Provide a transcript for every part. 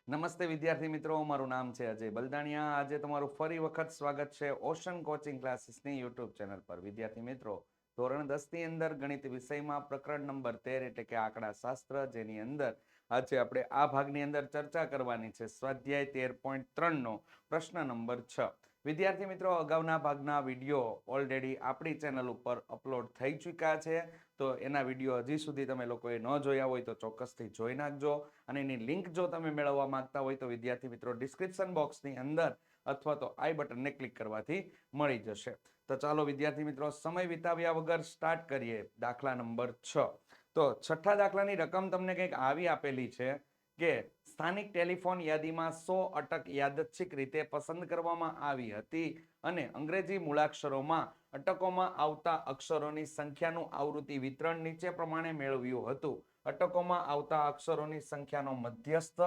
નમસ્તે વિદ્યાર્થી મિત્રો, મારું નામ છે અજય બલદાણિયા. આજે તમારું ફરી વખત સ્વાગત છે ઓશન કોચિંગ ક્લાસીસની યુટ્યુબ ચેનલ પર. વિદ્યાર્થી મિત્રો, ધોરણ 10 ની અંદર ગણિત વિષયમાં પ્રકરણ નંબર 13 એટલે કે આંકડા શાસ્ત્ર, જેની અંદર આજે આપણે આ ભાગની અંદર ચર્ચા કરવાની છે સ્વાધ્યાય 13.3 નો પ્રશ્ન નંબર 6. વિદ્યાર્થી મિત્રો, અગાઉના ભાગના વિડીયો ઓલરેડી આપણી ચેનલ ઉપર અપલોડ થઈ ચૂક્યા છે, તો એના વિડીયો હજી સુધી તમે લોકોએ ન જોયા હોય તો ચોક્કસથી જોઈ નાખજો. અને એની લિંક જો તમે મેળવવા માંગતા હોય તો વિદ્યાર્થી મિત્રો ડિસ્ક્રિપ્શન બોક્સની અંદર અથવા તો આઈ બટનને ક્લિક કરવાથી મળી જશે. તો ચાલો વિદ્યાર્થી મિત્રો, સમય વિતાવ્યા વગર સ્ટાર્ટ કરીએ. દાખલા નંબર 6. તો છઠ્ઠા દાખલાની રકમ તમને કંઈક આવી આપેલી છે કે સ્થાનિક ટેલિફોન યાદીમાં 100 અટક યાદચ્છિક રીતે પસંદ કરવામાં આવી હતી અને અંગ્રેજી મૂળાક્ષરોમાં અટકોમાં આવતા અક્ષરોની સંખ્યાનું આવૃત્તિ વિતરણ નીચે પ્રમાણે મેળવ્યું હતું. અટકોમાં આવતા અક્ષરોની સંખ્યાનો મધ્યસ્થ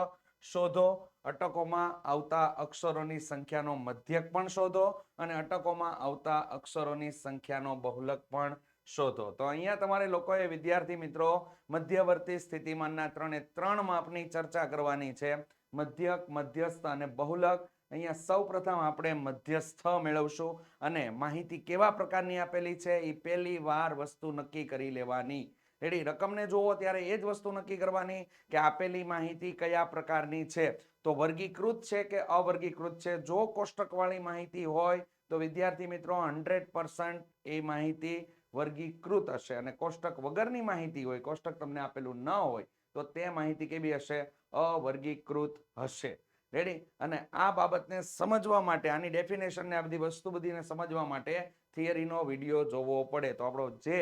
શોધો, અટકોમાં આવતા અક્ષરોની સંખ્યાનો મધ્યક પણ શોધો અને અટકોમાં આવતા અક્ષરોની સંખ્યાનો બહુલક પણ શોધો. તો અહીંયા તમારે લોકોએ વિદ્યાર્થી મિત્રો મધ્યવર્તી સ્થિતિમાનના 3 માપની ચર્ચા કરવાની છે. મધ્યક, મધ્યસ્થ અને બહુલક. અહીંયા સૌપ્રથમ આપણે મધ્યસ્થ મેળવશું અને માહિતી કેવા પ્રકારની આપેલી છે એ પહેલી વાર વસ્તુ નક્કી કરી લેવાની. રેડી? રકમને જોવો ત્યારે એ જ વસ્તુ નક્કી કરવાની કે આપેલી માહિતી કયા પ્રકારની છે, તો વર્ગીકૃત છે કે અવર્ગીકૃત છે. જો કોષ્ટકવાળી માહિતી હોય તો વિદ્યાર્થી મિત્રો 100% એ માહિતી વર્ગીકૃત હશે અને કોષ્ટક વગરની માહિતી હોય, કોષ્ટક તમને આપેલું ન હોય તો તે માહિતી કેવી હશે? અવર્ગીકૃત હશે. રેડી? અને આ બાબતને સમજવા માટે, આની ડેફિનેશન ને આ બધી વસ્તુ બધીને સમજવા માટે થિયરીનો વિડીયો જોવો પડે. તો આપણો જે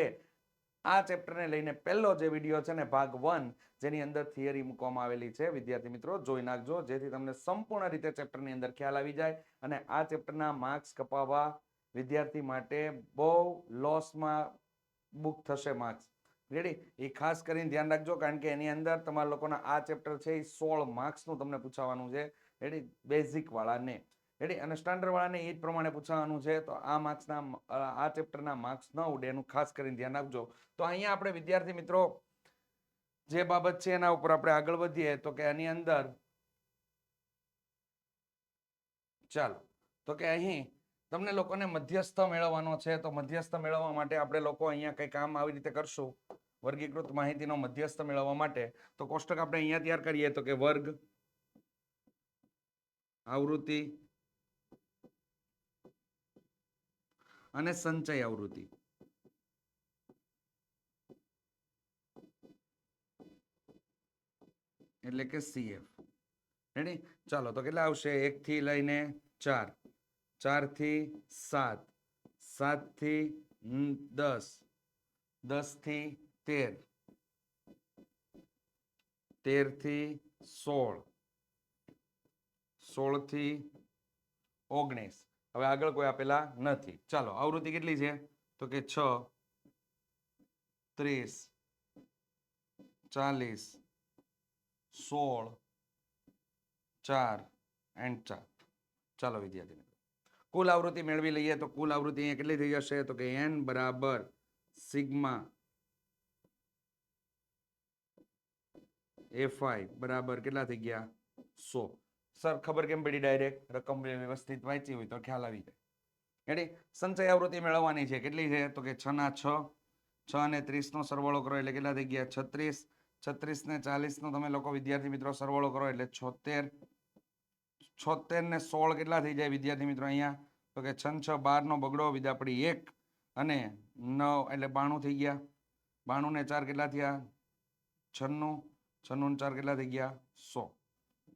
આ ચેપ્ટરને લઈને પહેલો જે વિડીયો છે ને, ભાગ 1, જેની અંદર થિયરી મૂકવામાં આવેલી છે, વિદ્યાર્થી મિત્રો જોઈ નાખજો, જેથી તમને સંપૂર્ણ રીતે ચેપ્ટરની અંદર ખ્યાલ આવી જાય અને આ ચેપ્ટરના માર્ક્સ કપાવવા વિદ્યાર્થી માટે બહુ લોસમાં બુક થશે માર્ક્સ. રેડી? એ ખાસ કરીને ધ્યાન રાખજો, કારણ કે એની અંદર તમારા લોકોના આ ચેપ્ટર છે એ 16 માર્ક્સનું તમને પૂછાવાનું છે. રેડી? બેઝિક વાળાને. રેડી? અને સ્ટાન્ડર્ડ વાળાને એ જ પ્રમાણે પૂછવાનું છે. તો આ માર્ક્સના આ ચેપ્ટરના માર્ક્સ ન ઉડે એનું ખાસ કરીને ધ્યાન રાખજો. તો અહીંયા આપણે વિદ્યાર્થી મિત્રો જે બાબત છે એના ઉપર આપણે આગળ વધીએ. તો કે આની અંદર ચાલો, તો કે અહીં તમને લોકોને મધ્યસ્થ મેળવવાનો છે. તો મધ્યસ્થ મેળવવા માટે આપણે લોકો અહીંયા કંઈ કામ આવી રીતે કરશું. વર્ગીકૃત માહિતીનો મધ્યસ્થ મેળવવા માટે તો કોષ્ટક આપણે અહીંયા તૈયાર કરીએ. તો કે વર્ગ, આવૃત્તિ અને સંચય આવૃત્તિ. એટલે કે CF. રેડી? ચાલો, તો કેટલા આવશે? 1 થી લઈને 4, 4 થી 7, 7 થી 10, 10 થી 13, 13 થી 16, 16 થી 19. હવે આગળ કોઈ આપેલા નથી. ચાલો, આવૃત્તિ કેટલી છે? તો કે 6, 30, 40, 16, 4 એન્ડ 4. ચાલો વિદ્યાર્થી મિત્રો, કુલ આવૃત્તિ મેળવી લઈએ. તો કુલ આવૃત્તિ અહીંયા કેટલી થઈ જશે? તો કે n બરાબર સિગ્મા fi બરાબર કેટલા થઈ ગયા? 100. સર ખબર કેમ પડી? ડાયરેક્ટ રકમ વ્યવસ્થિત વાંચી હોય તો ખ્યાલ આવી જાય. રેડી? સંચય આવૃત્તિ મેળવવાની છે. કેટલી છે? તો કે 6 ના 6, 6 અને 30 નો સરવાળો કરો એટલે કેટલા થઈ ગયા? 36, 36 ને 40 નો તમે લોકો વિદ્યાર્થી મિત્રો સરવાળો કરો એટલે 76, 76 ને 16 કેટલા થઈ જાય વિદ્યાર્થી મિત્રો અહીંયા? તો કે 6 6 12 નો બગડો વિદ્યાપડી 1 અને 9 એટલે 92 થઈ ગયા. 92 ને 4 કેટલા થયા? 96, 96 ને 4 કેટલા થઈ ગયા? 100.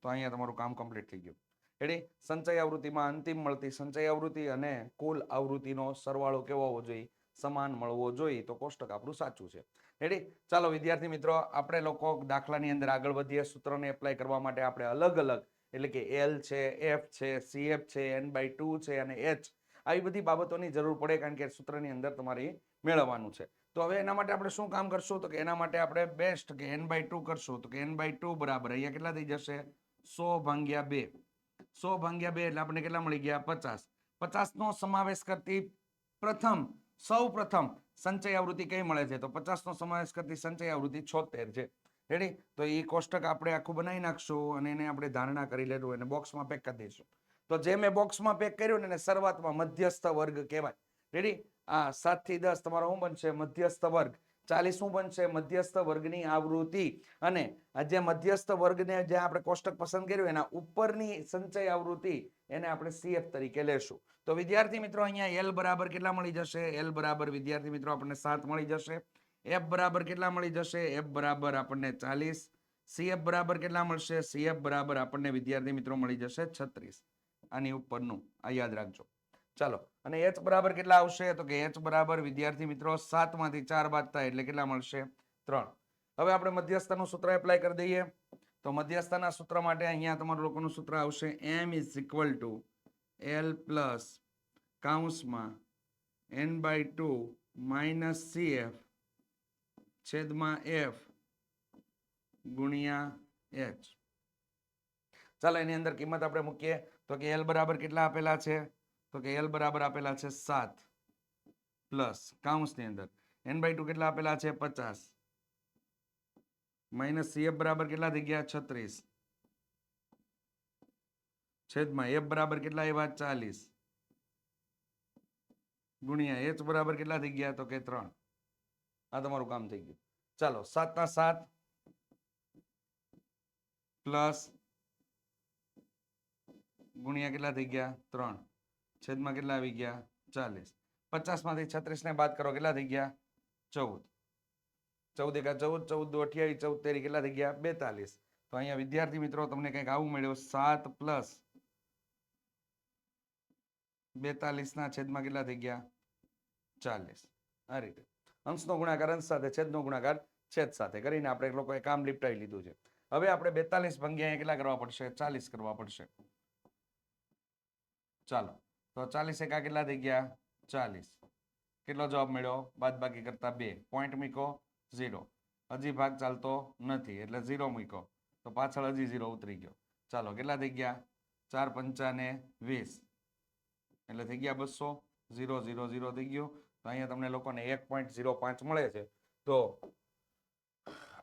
તો અહીંયા તમારું કામ કમ્પ્લીટ થઈ ગયું. રેડી? સંચય આવૃત્તિમાં અંતિમ મળતી સંચય આવૃત્તિ અને કુલ આવૃત્તિનો સરવાળો કેવો હોવો જોઈએ? સમાન મળવો જોઈએ. તો કોષ્ટક આપણું સાચું છે. રેડી? ચાલો વિદ્યાર્થી મિત્રો, આપણે લોકો દાખલાની અંદર આગળ વધીએ. સૂત્રને એપ્લાય કરવા માટે આપણે અલગ અલગ, એટલે કે L છે, F છે, CF છે, n/2 છે અને H, આવી બધી બાબતોની જરૂર પડે, કારણ કે સૂત્રની અંદર તમારે મેળવવાનું છે. તો હવે એના માટે આપણે શું કામ કરશું? તો કે એના માટે આપણે બેસ્ટ કે n/2 કરશું. તો કે n/2 બરાબર અહીંયા કેટલા થઈ જશે? 100 ભાગ્યા 2. 100 ભાગ્યા 2 એટલે આપણે કેટલા મળી ગયા? 50. 50 નો સમાવેશ કરતી સૌ પ્રથમ સંચય આવૃત્તિ કઈ મળે છે? તો 50 નો સમાવેશ કરતી સંચય આવૃત્તિ 76 છે. રેડી? તો એ કોષ્ટક આપણે આખું બનાવી નાખશું અને એને આપણે ધારણા કરી લેવું અને બોક્સમાં પેક કરી દઈશું. તો જે મેં બોક્સમાં પેક કર્યું ને એને શરૂઆતમાં મધ્યસ્થ વર્ગ કહેવાય. રેડી? આ 7 થી 10 તમારો શું બનશે? મધ્યસ્થ વર્ગ. 40 શું બનશે? મધ્યસ્થ વર્ગની આવૃત્તિ. અને આ જે મધ્યસ્થ વર્ગને જે આપણે કોષ્ટક પસંદ કર્યું એના ઉપરની સંચય આવૃત્તિ એને આપણે CF તરીકે લેશું. તો વિદ્યાર્થી મિત્રો અહીંયા L બરાબર કેટલા મળી જશે? L બરાબર વિદ્યાર્થી મિત્રો આપણને 7 મળી જશે. F બરાબર કેટલા મળી જશે? F બરાબર આપણને 40. CF બરાબર કેટલા મળશે? CF બરાબર આપણને વિદ્યાર્થી મિત્રો મળી જશે 36. આની ઉપરનું આ યાદ રાખજો. ચાલો, અને H બરાબર કેટલા આવશે? તો કે H બરાબર વિદ્યાર્થી મિત્રો 7 માંથી 4 બાદ થાય એટલે કેટલા મળશે? 3. હવે આપણે મધ્યસ્થનું સૂત્ર એપ્લાય કરી દઈએ. તો મધ્યસ્થના સૂત્ર માટે અહીંયા તમારું લોકોનું સૂત્ર આવશે M = L પ્લસ કૌંસમાં n/2 માઇનસ CF છેદમાં F ગુણ્યા H. ચાલો એની અંદર કિંમત આપણે મૂકીએ. તો કે L બરાબર કેટલા આપેલા છે? તો કે L બરાબર આપેલા છે 7 પ્લસ કૌંસની અંદર n/2 કેટલા આપેલા છે? 50 માઇનસ CF બરાબર કેટલા થઈ ગયા? 36 છેદમાં F બરાબર કેટલા આવ્યા? 40 ગુણ્યા H બરાબર કેટલા થઈ ગયા? તો કે 3. આ તમારું કામ થઈ ગયું. ચાલો, 7 ના 7 પ્લસ ગુણ્યા કેટલા થઈ ગયા? 3 છેદમાં કેટલા આવી ગયા? 40. 50 માંથી 36 ને બાદ કરો કેટલા થઈ ગયા? 14. 14 એકા 14, 14 દુ 28, 14 તેરી કેટલા થઈ ગયા? 42. તો અહીંયા વિદ્યાર્થી મિત્રો તમને કંઈક આવું મળ્યું 7 પ્લસ 42 ના છેદમાં કેટલા થઈ ગયા? 40. આ રીતે અંશનો ગુણાકાર અંશ સાથે, છેદનો ગુણાકાર છેદ સાથે કરીને આપણે લોકોએ કામ લીપટાવી લીધું છે. હવે આપણે 42 ભાગ્યા કેટલા કરવા પડશે? 40 કરવા પડશે. ચાલો, તો 40 એકા કેટલા થઈ ગયા? 40. કેટલો જવાબ મળ્યો? બાદબાકી કરતા 2 પોઈન્ટ મૂકો 0. હજી ભાગ ચાલતો નથી એટલે 0 મૂકો તો પાછળ હજી 0 ઉતરી ગયો. ચાલો, કેટલા થઈ ગયા? 4 પંચા 20 એટલે થઈ ગયા 200. 0 0 0 થઈ ગયો. તો અહીંયા તમને લોકોને 1.05 મળે છે. તો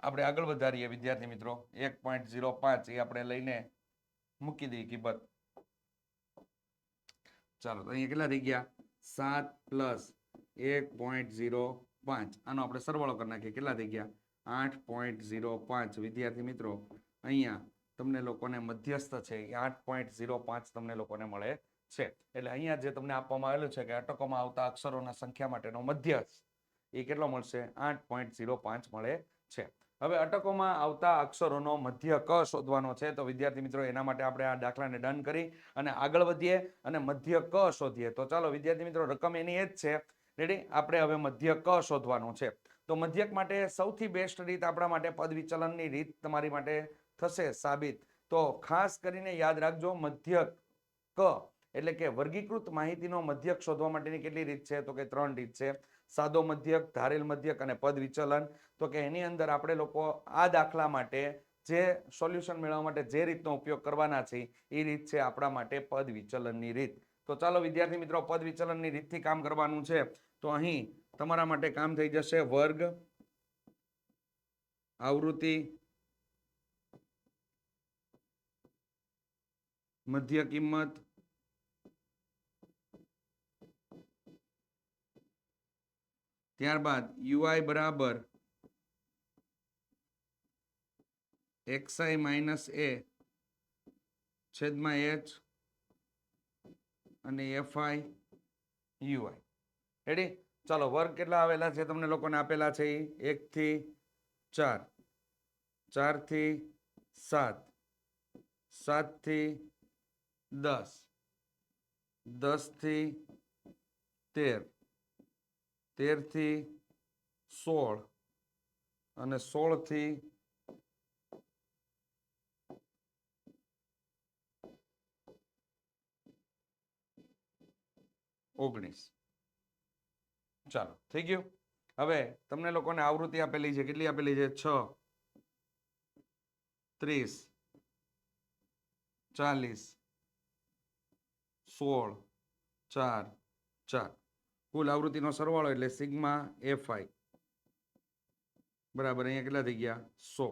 આપણે આગળ વધારીએ વિદ્યાર્થી મિત્રો. 1.05 એ આપણે લઈને મૂકી દઈએ કિંમત. ચાલો, તો અહીંયા કેટલા થઈ ગયા? 7 પ્લસ 1.05. આનો આપણે સરવાળો કરી નાખીએ. કેટલા થઈ ગયા? 8.05. વિદ્યાર્થી મિત્રો અહીંયા તમને લોકોને મધ્યસ્થ છે એ 8.05 તમને લોકોને મળે છે. એટલે અહીંયા જે તમને આપવામાં આવેલું છે કે અટકોમાં આવતા અક્ષરોના સંખ્યા માટેનો મધ્યસ્થ એ કેટલો મળશે? 8.05 મળે છે. હવે અટકોમાં આવતા અક્ષરોનો મધ્ય ક શોધવાનો છે. તો વિદ્યાર્થી મિત્રો એના માટે આપણે આ દાખલાને ડન કરી અને આગળ વધીએ અને મધ્ય ક શોધીએ. તો ચાલો વિદ્યાર્થી મિત્રો, રકમ એની એ જ છે. રેડી? આપણે હવે મધ્ય ક શોધવાનું છે. તો મધ્યક માટે સૌથી બેસ્ટ રીત આપણા માટે પદ વિચલનની રીત તમારી માટે થશે સાબિત. તો ખાસ કરીને યાદ રાખજો, મધ્યક ક એટલે કે વર્ગીકૃત માહિતીનો મધ્યક શોધવા માટેની કેટલી રીત છે? તો કે 3 રીત છે. સાદો મધ્યક, ધારેલ મધ્યક અને પદ વિચલન. તો કે એની અંદર આપણે લોકો આ દાખલા માટે જે સોલ્યુશન મેળવવા માટે જે રીતનો ઉપયોગ કરવાના છે એ રીત છે આપણા માટે પદ વિચલનની રીત. તો ચાલો વિદ્યાર્થી મિત્રો, પદ વિચલનની રીતથી કામ કરવાનું છે. તો અહીં તમારા માટે કામ થઈ જશે વર્ગ, આવૃત્તિ, મધ્ય કિંમત, ત્યારબાદ UI બરાબર xi માઇનસ a છેદમાં h અને fi UI. રેડી? ચાલો, વર્ગ કેટલા આવેલા છે તમને લોકોને આપેલા છે? 1 થી 4, 4 થી 7, 7 થી 10, 10 થી 13, 13 થી 16 અને 16 થી 19. ચાલો, થઈ ગયું. હવે તમને લોકોને આવૃત્તિ આપેલી છે. કેટલી આપેલી છે? 6, 30, 40, 16, 4, 4. કુલ આવૃત્તિનો સરવાળો એટલે સિગ્મા fi બરાબર અહીંયા કેટલા થઈ ગયા? 100.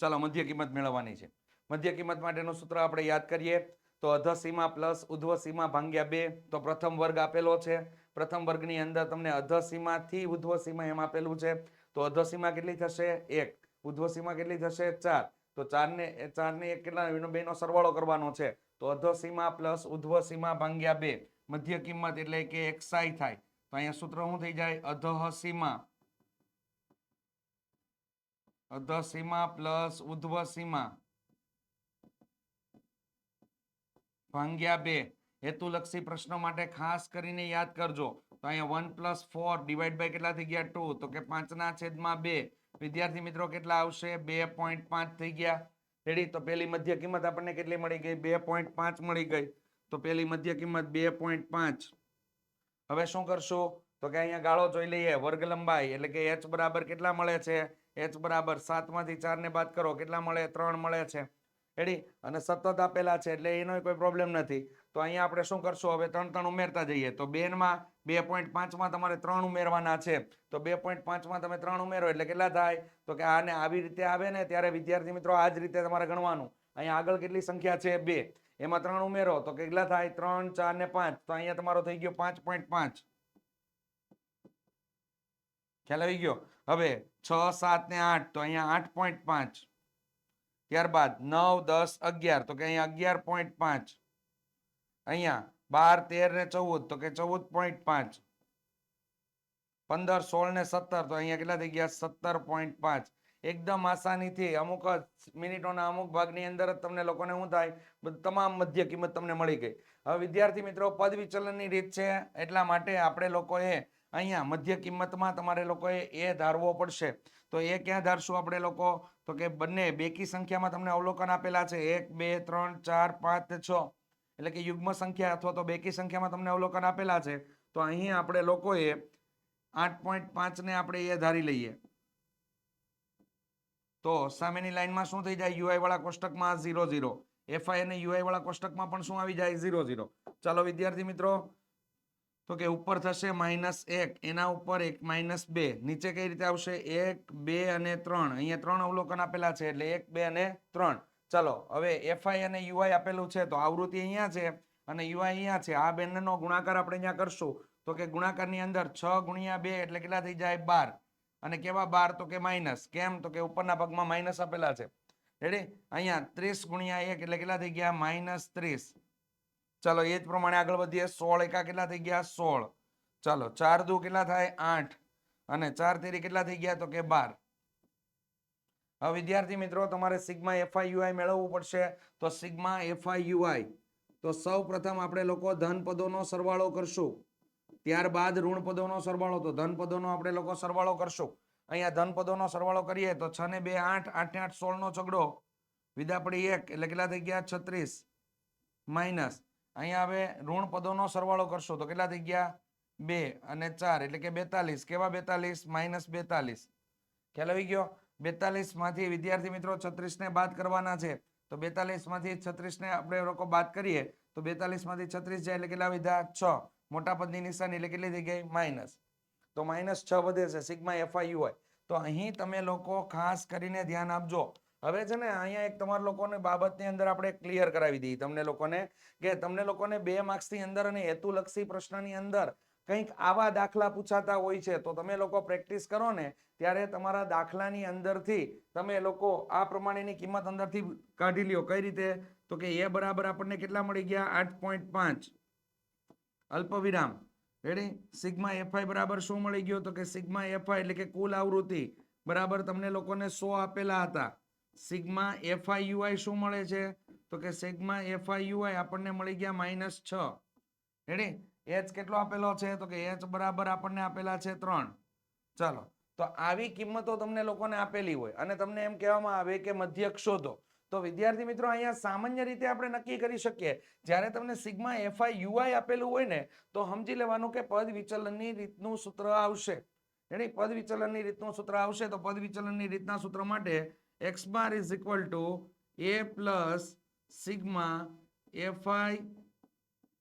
ચાલો મધ્ય કિંમત મેળવવાની છે. મધ્ય કિંમત માટેનું સૂત્ર આપણે યાદ કરીએ તો અધઃ સીમા પ્લસ ઉધ્વ સીમા ભાગ્યા 2. તો પ્રથમ વર્ગ આપેલો છે. પ્રથમ વર્ગની અંદર તમને અધઃ સીમાથી ઉધ્વ સીમા એમ આપેલું છે. તો અધઃ સીમા કેટલી થશે 1, ઉધ્વ સીમા કેટલી થશે 4. તો 4 ને 1 કેટલા બેનો સરવાળો કરવાનો છે. તો અધઃ સીમા પ્લસ ઉધ્વ સીમા ભાગ્યા 2 મધ્ય કિંમત એટલે કે xi થાય. તો અહીંયા સૂત્ર શું થઈ જાય અધઃ સીમા પ્લસ ઉધ્વ સીમા ભાગ્યા 2. હેતુલક્ષી પ્રશ્નો માટે ખાસ કરીને યાદ કરજો. તો અહીંયા 1 + 4 ડિવાઈડ બાય કેટલા થઈ ગયા 2. તો કે 5/2. વિદ્યાર્થી મિત્રો કેટલા આવશે 2.5 થઈ ગયા. રેડી. તો પેલી મધ્ય કિંમત આપણને કેટલી મળી ગઈ 2.5 મળી ગઈ. તો પેલી મધ્ય કિંમત 2.5. હવે શું કરશું તો કે અહીંયા ગાળો જોઈ લઈએ. વર્ગ લંબાઈ એટલે કે h બરાબર કેટલા મળે છે h બરાબર 7 માંથી 4 ને બાદ કરો કેટલા મળે 3 મળે છે. રેડી. અને સતત આપેલા છે એટલે એનો કોઈ પ્રોબ્લેમ નથી. તો અહીંયા આપણે શું કરશું હવે 3 ઉમેરતા જઈએ. તો 2 માં 2.5 માં તમારે 3 ઉમેરવાના છે. તો 2.5 માં તમે 3 ઉમેરો એટલે કેટલા થાય તો કે આને આવી રીતે આવે ને ત્યારે વિદ્યાર્થી મિત્રો આ જ રીતે તમારે ગણવાનું. અહીંયા આગળ કેટલી સંખ્યા છે 2, એમાં 3 ઉમેરો તો કેટલા થાય 3, 4 ને 5. તો અહીંયા તમારો થઈ ગયો 5.5. ખ્યાલ આવી ગયો. હવે 6, 7 ને 8 તો અહીંયા 8.5. ત્યારબાદ 9, 10, 11 તો કે અહીંયા 11.5. અહીંયા 12, 13 ને 14 તો કે 14.5. 15, 16 ને 17 તો અહીંયા કેટલા થઈ ગયા 17.5. એકદમ આસાનીથી અમુક મિનિટોના અમુક ભાગની અંદર જ તમને લોકોને શું થાય તમામ મધ્ય કિંમત તમને મળી ગઈ. હવે વિદ્યાર્થી મિત્રો પદ વિચલનની રીત છે એટલા માટે આપણે લોકોએ અહીંયા મધ્ય કિંમતમાં તમારે લોકોએ એ ધારવો પડશે. તો એ ક્યાં ધારશું આપણે લોકો તો કે બંને બેકી સંખ્યામાં તમને અવલોકન આપેલા છે 1, 2, 3, 4, 5, 6 એટલે કે યુગ્મ સંખ્યા અથવા તો બેકી સંખ્યામાં તમને અવલોકન આપેલા છે. તો અહીં આપણે લોકોએ 8.5 ને આપણે એ ધારી લઈએ. તો સામેની લાઈનમાં શું થઈ જાય યુઆઈ વાળા કોષ્ટકમાં 0 0, એફઆઈ અને યુઆઈ વાળા કોષ્ટકમાં પણ શું આવી જાય 0 0. ચાલો વિદ્યાર્થી મિત્રો તો કે ઉપર થશે -1 એના ઉપર 1 -2 નીચે કઈ રીતે આવશે 1 2 અને 3 અહીંયા 3 અવલોકન આપેલા છે એટલે 1 2 અને 3. ચાલો હવે એફઆઈ અને યુઆઈ આપેલું છે તો આવૃત્તિ અહીંયા છે અને યુઆઈ અહીંયા છે. આ બંનેનો ગુણાકાર આપણે અહીંયા કરશું તો કે ગુણાકારની અંદર 6 × 2 એટલે કેટલા થઈ જાય 12. અને કેવા 12 તો કે માઇનસ. કેમ તો કે ઉપરના ભાગમાં માઇનસ આપેલા છે. રેડી. અહીંયા 30 × 1 એટલે કેટલા થઈ ગયા -30. ચાલો એ જ પ્રમાણે આગળ વધીએ. 16 એકા કેટલા થઈ ગયા 16. ચાલો 4 દુ કેટલા થાય 8 અને 4 તેરી કેટલા થઈ ગયા તો કે 12. હવે વિદ્યાર્થી મિત્રો તમારે સિગ્મા એફઆઈ યુઆઈ મેળવવું પડશે. તો સિગ્મા એફઆઈ યુઆઈ તો સૌ પ્રથમ આપણે લોકો ધન પદોનો સરવાળો કરશું. ત્યારબાદ ઋણ પદોનો સરવાળો. તો ધન પદોનો આપણે લોકો સરવાળો કરશું. અહીંયા ધન પદોનો સરવાળો કરીએ તો 6 ને 2 8, 8 ને 8 16 નો છગડો વિધા પડી 1 એટલે કેટલા થઈ ગયા 36 માઇનસ. અહીંયા હવે ઋણ પદોનો સરવાળો કરશો તો કેટલા થઈ ગયા 2 અને 4 એટલે કે 42. કેવા 42 -42. ખ્યાલ આવી ગયો. 42 માંથી વિદ્યાર્થી મિત્રો 36 ને બાદ કરવાના છે. તો 42 માંથી 36 ને આપણે લોકો બાદ કરીએ તો 42 માંથી 36 જાય એટલે કેટલા વિધા 6. મોટા પદની નિશાની એટલે કેટલી થઈ ગઈ માઇનસ. તો -6 વધે છે સિગ્મા એફઆઈ યુઆઈ. તો અહીં તમે લોકો ખાસ કરીને ધ્યાન આપજો. હવે છે ને અહીંયા એક તમારા લોકોને બાબતની અંદર આપણે ક્લિયર કરાવી દઈએ તમને લોકોને કે તમને લોકોને 2 માર્ક્સની અંદર અને હેતુલક્ષી પ્રશ્નની અંદર કંઈક આવા દાખલા પૂછાતા હોય છે તો તમે લોકો પ્રેક્ટિસ કરો ને ત્યારે તમારા દાખલાની અંદરથી તમે લોકો આ પ્રમાણેની કિંમત અંદરથી કાઢી લ્યો. કઈ રીતે તો કે એ બરાબર આપણને કેટલા મળી ગયા 8.5 અલ્પ વિરામ. રેડી. સિગ્મા એફઆઈ બરાબર શું મળી ગયો તો કે સિગ્મા એફઆઈ એટલે કે કુલ આવૃત્તિ બરાબર તમને લોકોને 100 આપેલા હતા. સિગ્મા એફઆઈ યુઆઈ શું મળે છે તો કે સિગ્મા એફઆઈ યુઆઈ આપણને મળી ગયા -6. રેડી. h કેટલો આપેલો છે તો કે h બરાબર આપણને આપેલા છે 3. ચાલો તો આવી કિંમતો તમને લોકોને આપેલી હોય અને તમને એમ કહેવામાં આવે કે મધ્યક શોધો તો વિદ્યાર્થી મિત્રો અહીંયા સામાન્ય રીતે આપણે નક્કી કરી શકીએ જ્યારે તમને સિગ્મા એફઆઈ યુઆઈ આપેલું હોય ને તો સમજી લેવાનું કે પદ વિચલનની રીતનું સૂત્ર આવશે. રેડી. પદ વિચલનની રીતનું સૂત્ર આવશે તો પદ વિચલનની રીતના સૂત્ર માટે x bar is equal to a plus sigma FI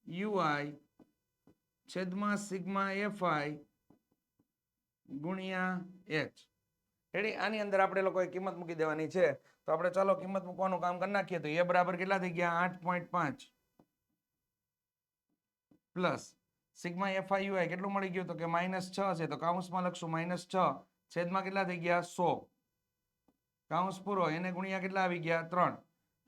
UI છેદમાં સિગ્મા એફઆઈ ગુણ્યા h. રેડી. આની અંદર આપણે લોકોએ કિંમત મૂકી દેવાની છે. તો આપણે ચાલો કિંમત મૂકવાનું કામ કરી નાખીએ. તો એ બરાબર કેટલા થઈ ગયા? 8.5 પ્લસ સિગ્મા FIUI કેટલું મળી ગયું? તો કે -6 છે, તો કાઉન્સમાં લખશું -6 છેદમાં કેટલા થઈ ગયા? 100 કાઉન્સ પૂરો, એને ગુણ્યા કેટલા આવી ગયા? 3.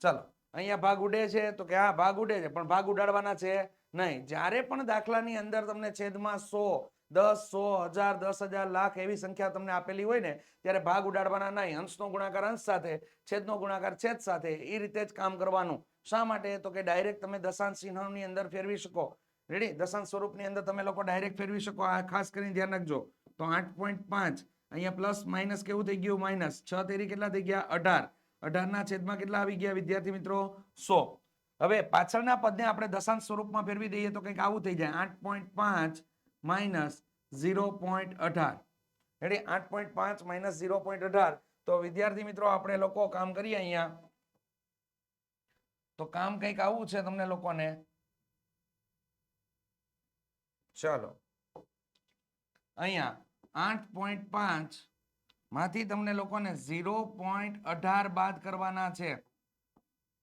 ચાલો અહીંયા ભાગ ઉડે છે, તો કે હા ભાગ ઉડે છે, પણ ભાગ ઉડાડવાના છે નહીં. જ્યારે પણ દાખલાની અંદર તમને છેદમાં 100, 10, 100, 1000, 10,000, લાખ એવી સંખ્યા તમને આપેલી હોય ને, ત્યારે ભાગ ઉડાડવાના નહીં. અંશનો ગુણાકાર અંશ સાથે, છેદનો ગુણાકાર છેદ સાથે, એ રીતે જ કામ કરવાનું. શા માટે? તો કે ડાયરેક્ટ તમે દશાંશ ચિહ્નની અંદર ફેરવી શકો. રેડી? દશાંશ સ્વરૂપની અંદર તમે લોકો ડાયરેક્ટ ફેરવી શકો. આ ખાસ કરીને ધ્યાન રાખજો. તો 8.5 અહીંયા પ્લસ માઇનસ કેવું થઈ ગયું? માઇનસ 6 તેરી કેટલા થઈ ગયા? 18. 18 ના છેદમાં કેટલા આવી ગયા વિદ્યાર્થી મિત્રો? 100. હવે પાછળના પદને આપણે દશાંશ સ્વરૂપમાં ફેરવી દઈએ તો કંઈક આવું થઈ જાય. 8.5 માઇનસ 0.18. રેડી? 8.5 માઇનસ 0.18. તો વિદ્યાર્થી મિત્રો આપણે લોકો કામ કરીએ અહીંયા. તો કામ કંઈક આવું છે તમને લોકોને. ચાલો અહીંયા 8.5 માંથી તમને લોકોને 0.18 બાદ કરવાના છે.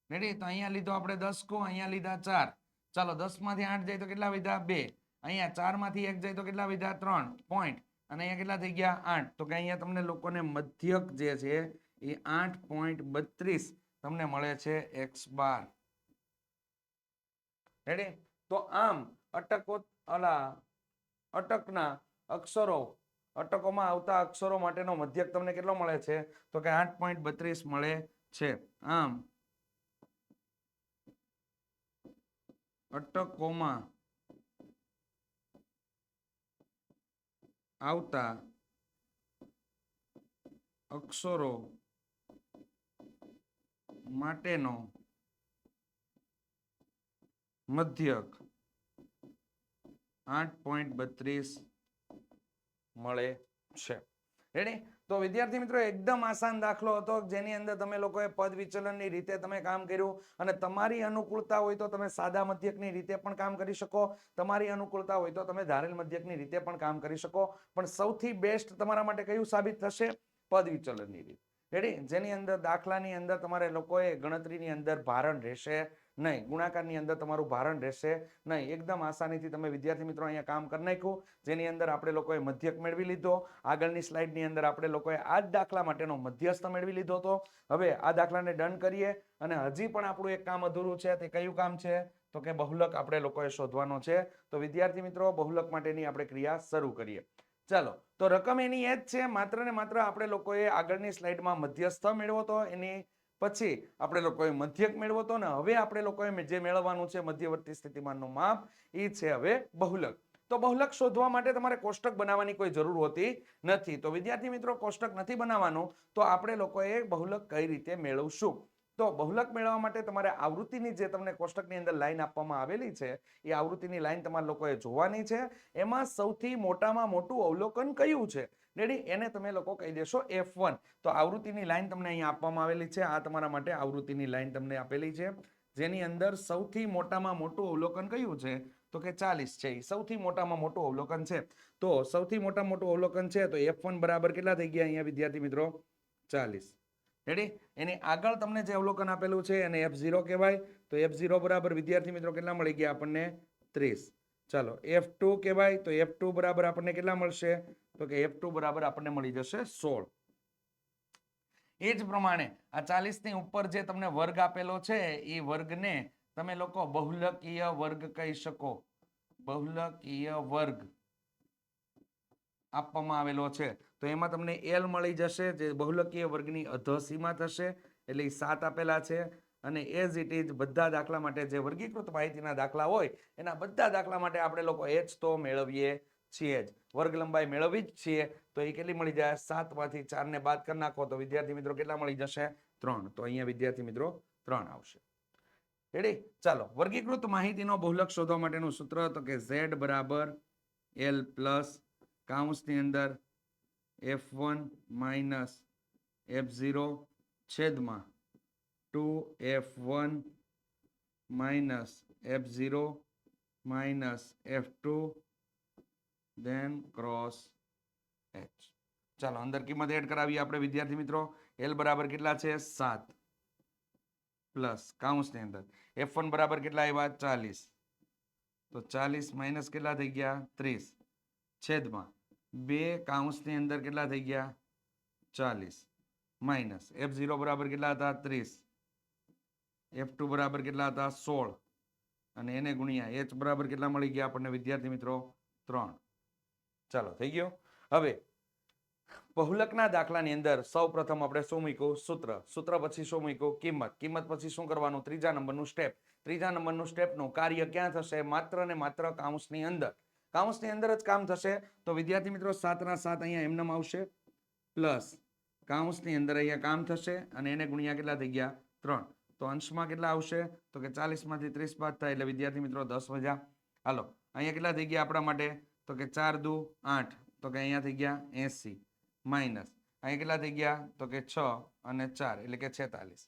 રેડી? તો અહીંયા લીધો આપણે 10 કો, અહીંયા લીધા 4. ચાલો 10 માંથી 8 જાય તો કેટલા વધ્યા? 2. અહીંયા 4 માંથી 1 જાય તો કેટલા વધ્યા? 3 પોઈન્ટ. અને અહીંયા કેટલા થઈ ગયા? 8. તો કે અહીંયા તમને લોકોને મધ્યક જે છે એ 8.32 તમને મળે છે x બાર. રેડી? તો આમ અટકના અક્ષરો, અટકોમાં આવતા અક્ષરો માટેનો મધ્યક તમને કેટલો મળે છે? તો કે 8.32 મળે છે. આમ અટકોમાં આવતા અક્ષરો માટેનો મધ્યક 8.32 મળે છે. રેડી? તો વિદ્યાર્થી મિત્રો એકદમ આસાન દાખલો હતો, જેની અંદર તમે લોકોએ પદ વિચલનની રીતે તમે કામ કર્યું. અને તમારી અનુકૂળતા હોય તો તમે સાદા મધ્યકની રીતે પણ કામ કરી શકો. તમારી અનુકૂળતા હોય તો તમે ધારેલ મધ્યકની રીતે પણ કામ કરી શકો. પણ સૌથી બેસ્ટ તમારા માટે કયું સાબિત થશે? પદ વિચલનની રીત. રેડી? જેની અંદર દાખલાની અંદર તમારે લોકોએ ગણતરીની અંદર ભારણ રહેશે નહીં, ગુણાકારની અંદર તમારું ભારણ રહેશે નહીં. એકદમ આસાનીથી તમે વિદ્યાર્થી મિત્રો અહીંયા કામ કરી નાખ્યું, જેની અંદર આપણે લોકોએ મધ્યક મેળવી લીધો. આગળની સ્લાઇડની અંદર આપણે લોકોએ આ જ દાખલા માટેનો મધ્યસ્થ મેળવી લીધો હતો. હવે આ દાખલાને ડન કરીએ, અને હજી પણ આપણું એક કામ અધૂરું છે. તે કયું કામ છે? તો કે બહુલક આપણે લોકોએ શોધવાનો છે. તો વિદ્યાર્થી મિત્રો બહુલક માટેની આપણે ક્રિયા શરૂ કરીએ. ચાલો, તો રકમ એની એ જ છે, માત્ર ને માત્ર આપણે લોકોએ આગળની સ્લાઇડમાં મધ્યસ્થ મેળવ્યો હતો, એની પછી આપણે લોકોએ મધ્યક મેળવ્યો હતો, ને હવે આપણે લોકોએ જે મેળવવાનું છે મધ્યવર્તી સ્થિતિમાનનું માપ, એ છે હવે બહુલક. તો બહુલક શોધવા માટે તમારે કોષ્ટક બનાવવાની કોઈ જરૂર હોતી નથી. તો વિદ્યાર્થી મિત્રો કોષ્ટક નથી બનાવવાનું, તો આપણે લોકોએ બહુલક કઈ રીતે મેળવશું? તો બહુલક મેળવવા માટે તમારે આવૃત્તિની જે તમને કોષ્ટકની અંદર લાઈન આપવામાં આવેલી છે, એ આવૃત્તિની લાઈન તમારે લોકોએ જોવાની છે. એમાં સૌથી મોટામાં મોટું અવલોકન કયું છે? રેડી? એને તમે લોકો કહી દેશો F1. તો આવૃત્તિની લાઈન તમને અહીંયા આપવામાં આવેલી છે. આ તમારા માટે આવૃત્તિની લાઈન તમને આપેલી છે, જેની અંદર સૌથી મોટામાં મોટું અવલોકન કયું છે? તો કે 40 છે. સૌથી મોટામાં મોટું અવલોકન છે. તો સૌથી મોટામાં મોટું અવલોકન છે, તો F1 બરાબર કેટલા થઈ ગયા અહીંયા વિદ્યાર્થી મિત્રો? 40. રેડી? એની આગળ તમને જે અવલોકન આપેલું છે એને F0 કહેવાય. તો F0 બરાબર વિદ્યાર્થી મિત્રો કેટલા મળી ગયા આપણને? 30. ચાલો F2 કહેવાય. તો F2 બરાબર આપણને કેટલા મળશે? તો કે F2 બરાબર આપણને મળી જશે 16. એ જ પ્રમાણે આ 40 ની ઉપર જે તમને વર્ગ આપેલો છે, એ વર્ગને તમે લોકો બહુલકીય વર્ગ કહી શકો. બહુલકીય વર્ગ આપવામાં આવેલો છે. તો એમાં તમને L મળી જશે, જે બહુલકીય વર્ગની અધસીમા થશે, એટલે એ 7 આપેલા છે. અને એઝ ઇટ ઇઝ બધા દાખલા માટે જે વર્ગીકૃત માહિતીના દાખલા હોય, એના બધા દાખલા માટે આપણે લોકો H તો મેળવીએ છીએ જ, વર્ગ લંબાઈ મેળવી જ છીએ. તો એ કેટલી મળી જાય? 7 માંથી 4 ને બાદ કરી નાખો તો વિદ્યાર્થી મિત્રો કેટલા મળી જશે? 3. તો અહીંયા વિદ્યાર્થી મિત્રો 3 આવશે. રેડી? ચાલો, વર્ગીકૃત માહિતીનો બહુલક શોધવા માટેનું સૂત્ર, તો કે Z બરાબર L પ્લસ કાઉન્સની અંદર F1 માઇનસ F0 છેદમાં 2F1 minus F0 minus F2 then cross H. ચાલો અંદર કિંમત એડ કરાવીએ આપણે વિદ્યાર્થી મિત્રો. એલ બરાબર કેટલા છે 7 પ્લસ કાઉન્સની અંદર F1 બરાબર કેટલા આવ્યા 40, તો 40 માઇનસ કેટલા થઈ ગયા 30 છેદમાં 2 કાઉન્સની અંદર કેટલા થઈ ગયા 40 માઇનસ F0 બરાબર કેટલા હતા 30, F2 બરાબર કેટલા હતા 16 અને એને ગુણ્યા H બરાબર કેટલા મળી ગયા આપણને વિદ્યાર્થી મિત્રો 3. ચાલો થઈ ગયો. હવે બહુલકના દાખલાની અંદર સૌપ્રથમ આપણે શું મૂક્યું સૂત્ર પછી શું મૂક્યું કિંમત પછી શું કરવાનું ત્રીજા નંબરનું સ્ટેપનું કાર્ય ક્યાં થશે માત્ર ને માત્ર કાઉન્સની અંદર જ કામ થશે. તો વિદ્યાર્થી મિત્રો 7 ના 7 અહીંયા એમનેમ આવશે પ્લસ કાઉન્સની અંદર અહીંયા કામ થશે અને એને ગુણ્યા કેટલા થઈ ગયા 3. તો અંશમાં કેટલા આવશે તો કે 40 માંથી 30 બાદ થાય એટલે વિદ્યાર્થી મિત્રો 10 વધ્યા. હાલો અહીંયા કેટલા થઈ ગયા આપણા માટે તો કે 4 દુ 8, તો કે અહીંયા થઈ ગયા 80 માઇનસ અહીંયા કેટલા થઈ ગયા તો કે 6 અને 4 એટલે કે 46.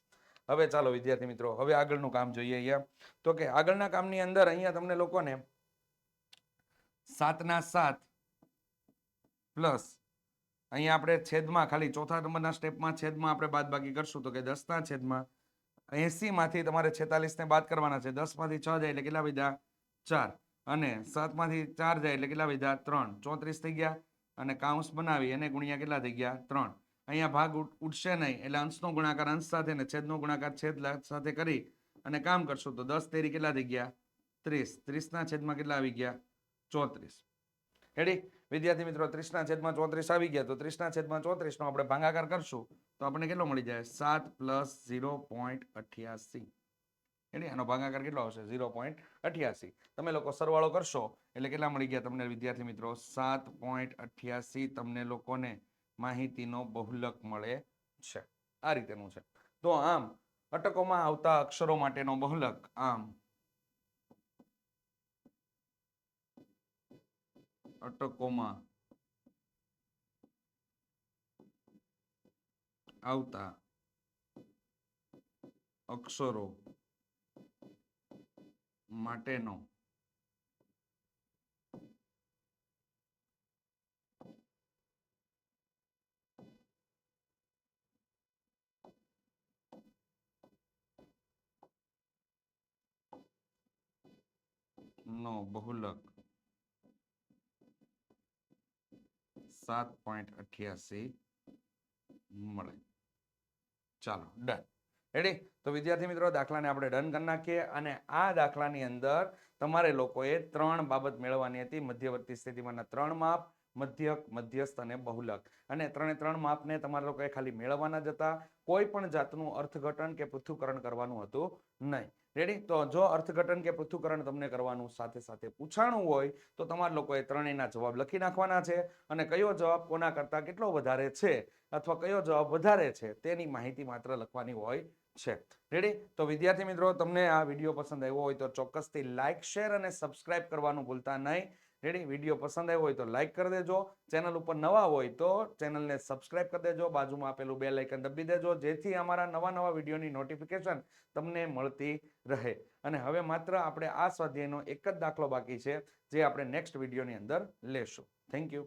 હવે ચાલો વિદ્યાર્થી મિત્રો હવે આગળનું કામ જોઈએ. અહીંયા તો કે આગળના કામની અંદર અહીંયા તમને લોકોને 7 ના 7 પ્લસ અહીંયા આપણે છેદમાં ખાલી ચોથા નંબરના સ્ટેપમાં છેદમાં આપણે બાદબાકી કરશું તો કે 10 ના છેદમાં 80 માંથી તમારે 46 ને બાદ કરવાના છે. 10 માંથી 6 જાય એટલે કેટલા વધ્યા 4 અને 7 માંથી 4 જાય એટલે કેટલા વધ્યા 3, 34 થઈ ગયા અને કાઉન્સ બનાવી એને ગુણ્યા કેટલા થઈ ગયા 3. અહીંયા ભાગ ઉડશે નહીં એટલે અંશનો ગુણાકાર અંશ સાથે ને છેદનો ગુણાકાર છેદ સાથે કરી અને કામ કરશું તો 10 તેરી કેટલા થઈ ગયા 30, 30 ના છેદમાં કેટલા આવી ગયા 34. રેડી વિદ્યાર્થી મિત્રો 30 ના છેદમાં 34 આવી ગયા તો 30 ના છેદમાં 34 નો આપણે ભાગાકાર કરશું તો આપણને કેટલો મળી જાય 7 પ્લસ 0.88. રેડી આનો ભાગાકાર કેટલો આવશે 0.88. તમે લોકો સરવાળો કરશો એટલે કેટલા મળી ગયા તમને વિદ્યાર્થી મિત્રો 7.88 તમને લોકોને માહિતીનો બહુલક મળે છે. આ રીતેનું છે. તો આમ અટકોમાં આવતા અક્ષરો માટેનો બહુલક અટકોમાં આવતા અક્ષરો માટેનો નો બહુલક 7.88 મળે. ચાલો ડન. રેડી તો વિદ્યાર્થી મિત્રો દાખલાને આપણે ડન કરી નાખીએ અને આ દાખલાની અંદર તમારે લોકોએ 3 બાબત મેળવવાની હતી. મધ્યવર્તી સ્થિતિમાંના 3 માપ, મધ્યક, મધ્યસ્થ અને બહુલક. અને 3 માપને તમારા લોકોએ ખાલી મેળવવાના જ હતા. કોઈ પણ જાતનું અર્થઘટન કે પૃથ્થકરણ કરવાનું હતું નહીં. રેડી તો જો અર્થઘટન કે પૃથ્થકરણ તમને કરવાનું સાથે સાથે પૂછાણું હોય તો તમારા લોકોએ ત્રણેયના જવાબ લખી નાખવાના છે અને કયો જવાબ કોના કરતા કેટલો વધારે છે અથવા કયો જવાબ વધારે છે તેની માહિતી માત્ર લખવાની હોય છે. રેડી તો વિદ્યાર્થી મિત્રો તમને આ વિડીયો પસંદ આવ્યો હોય તો ચોક્કસથી લાઇક, શેર અને સબસ્ક્રાઇબ કરવાનું ભૂલતા નહીં. રેડી વિડીયો પસંદ આવ્યો હોય તો લાઇક કરી દેજો. ચેનલ ઉપર નવા હોય તો ચેનલને સબસ્ક્રાઇબ કરી દેજો. બાજુમાં આપેલું બેલ આઇકન દબી દેજો જેથી અમારા નવા વિડીયોની નોટિફિકેશન તમને મળતી રહે. અને હવે માત્ર આપણે આ સ્વાધ્યાયનો એક જ દાખલો બાકી છે જે આપણે નેક્સ્ટ વિડીયોની અંદર લેશું. Thank you.